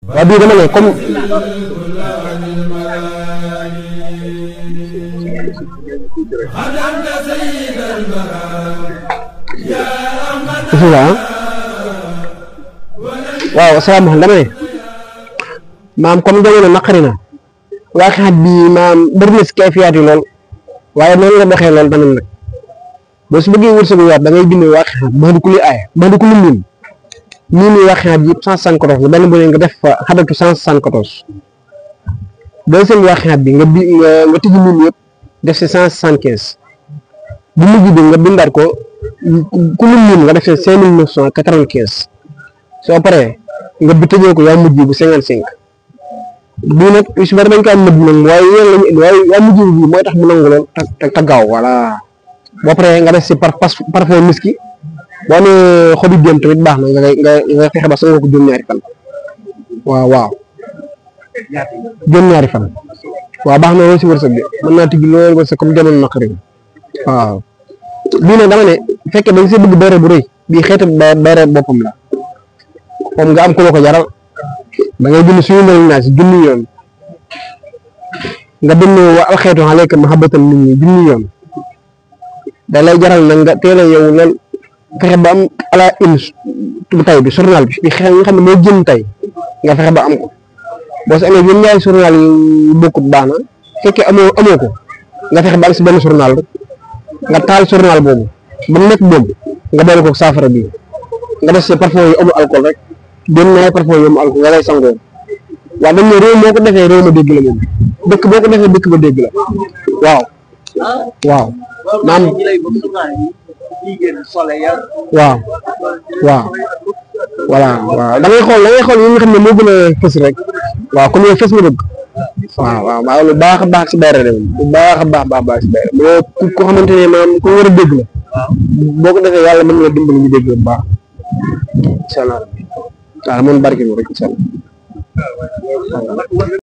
waaw bii dama ne comme waaw asalaamaaleykum dama ne maam comme jamono naqari na waa xaat bi maam bëri na si kayfiyaat yi lool waaye noonu la doxee lool tamit nag boo su bëggee wërsëgu yaat da ngay bind waa xaat ba du ku li aaya ba du ku li miin nii waa xaat yëpp 174 la benn bu ne nga def fa xadatu 174 deuxième waa xaat bi nga tijji miin yëpp def si 175 bu mujj bi nga bindaat ko ku li miin nga def si 5995 soo paree nga bi tëjee ko yaa mujj bu 55 bii nag yu si bari dañ ko am nëbb nag waaye yéen lañu indi waaye yaa mujj bi mooy tax mu nangu lool te gaaw voilà boo paree nga def si parfum miski boo nee xobi déem tamit baax na nga fexe ba sangoo ko juróom-ñaari fan waaw juróom-ñaari fan waaw baax na loolu si wërsëg bi mën naa tijji loolu wërsëg comme jamono naqari waaw bii nag dama ne bu fekkee da nga see bëgg bayre bu rëy bii xeetu bayre boppam la comme nga am ku la ko jaral da ngay bind suñu mbéy naa si junni yoon nga bind wa alxeetu aleyka mahabbatan nit ñi junni yoon da lay jaral nag nga teel a yow lool fexe ba am ala une bu tay bi journal bi xeex nga xam ne mooy jëm tey nga fexe ba am ko boo si amee ñun ñaari journal yu bokkut baax na fekkee amoo ko nga fexe ba am si benn journal rek nga taal journal boobu ba mu nekk boobu nga boole ko saafara bi nga def si parfum yu amul alcool rek dem ñaari parfum yu amul alcool nga lay sangoo waaw dañ ne réew moo ko defee réew ma dégg la moom dëkk boo ko defee dëkk ba dégg la waaw maam waaw da ngay xool yi nga xam ne moo gën a fës rek waaw comme yow fës nga bëgg waaw lu baax a baax si bayre rek lu baax a baax si bayre mais ko xamante ne maam ko war a dégg la boo ko defee yàlla mën na la dimbali ñu dégg bu baax incha allah waaw moom barke bi rek incha allah